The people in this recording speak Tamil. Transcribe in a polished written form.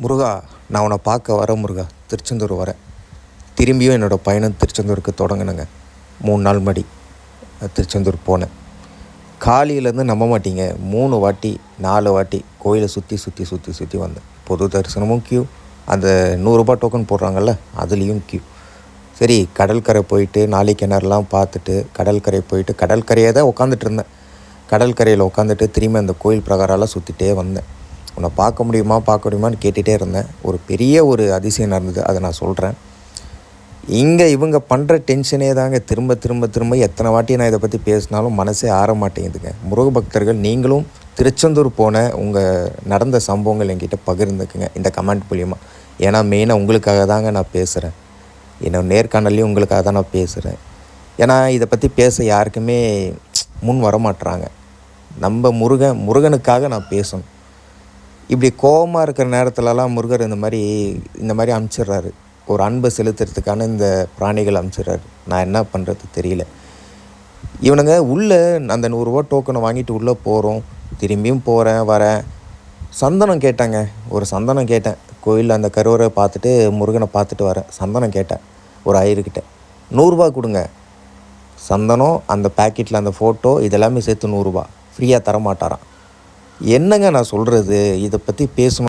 முருகா, நான் உன்னை பார்க்க வரேன் முருகா. திருச்செந்தூர் வரேன். திரும்பியும் என்னோடய பயணம் திருச்செந்தூருக்கு தொடங்கினேங்க. 3 நாள் முன்னாடி திருச்செந்தூர் போனேன். காலையிலேருந்து நம்ப மாட்டீங்க, 3 வாட்டி 4 வாட்டி கோயிலை சுற்றி வந்தேன். பொது தரிசனமும் க்யூ, அந்த ரூ. 100 டோக்கன் போடுறாங்கல்ல, அதுலேயும் க்யூ. சரி, கடற்கரை போயிட்டு நாளை கிணறுலாம் பார்த்துட்டு கடற்கரை போயிட்டு கடற்கரையே தான் உட்காந்துட்டு இருந்தேன். கடற்கரையில் உட்காந்துட்டு திரும்பி அந்த கோயில் பிரகாரம்லாம் சுற்றிட்டே வந்தேன். உன்னை பார்க்க முடியுமான்னு கேட்டுகிட்டே இருந்தேன். ஒரு பெரிய அதிசயம் நடந்தது, அதை நான் சொல்கிறேன். இங்கே இவங்க பண்ணுற டென்ஷனே தாங்க திரும்ப எத்தனை வாட்டி நான் இதை பற்றி பேசினாலும் மனசே ஆற மாட்டேங்குதுங்க. முருக பக்தர்கள், நீங்களும் திருச்செந்தூர் போன உங்கள் நடந்த சம்பவங்கள் என்கிட்ட பகிர்ந்துக்குங்க இந்த கமெண்ட் மூலிமா. ஏன்னா மெயினாக உங்களுக்காக தாங்க நான் பேசுகிறேன். என்னோட நேர்காணலையும் உங்களுக்காக தான் நான் பேசுகிறேன். ஏன்னா இதை பற்றி பேச யாருக்குமே முன் வரமாட்டுறாங்க. நம்ம முருகனுக்காக நான் பேசணும். இப்படி கோபமாக இருக்கிற நேரத்துலலாம் முருகர் இந்த மாதிரி அனுப்பிச்சிட்றாரு. ஒரு அன்பை செலுத்துறதுக்கான இந்த பிராணிகள் அனுப்பிச்சிட்றாரு. நான் என்ன பண்ணுறது தெரியல. இவனுங்க உள்ளே அந்த ரூ. 100 டோக்கனை வாங்கிட்டு உள்ளே போகிறோம். திரும்பியும் போகிறேன் வரேன். சந்தனம் கேட்டாங்க, ஒரு சந்தனம் கேட்டேன். கோயிலில் அந்த கருவறை பார்த்துட்டு முருகனை பார்த்துட்டு வரேன். சந்தனம் கேட்டேன் ஒரு ஐயர்கிட்ட. ரூ. 100 கொடுங்க. சந்தனம், அந்த பேக்கெட்டில் அந்த ஃபோட்டோ, இதெல்லாமே சேர்த்து ரூ. 100 ஃப்ரீயாக தரமாட்டாராம். என்னங்க நான் சொல்கிறது? இதை பற்றி பேசணும்.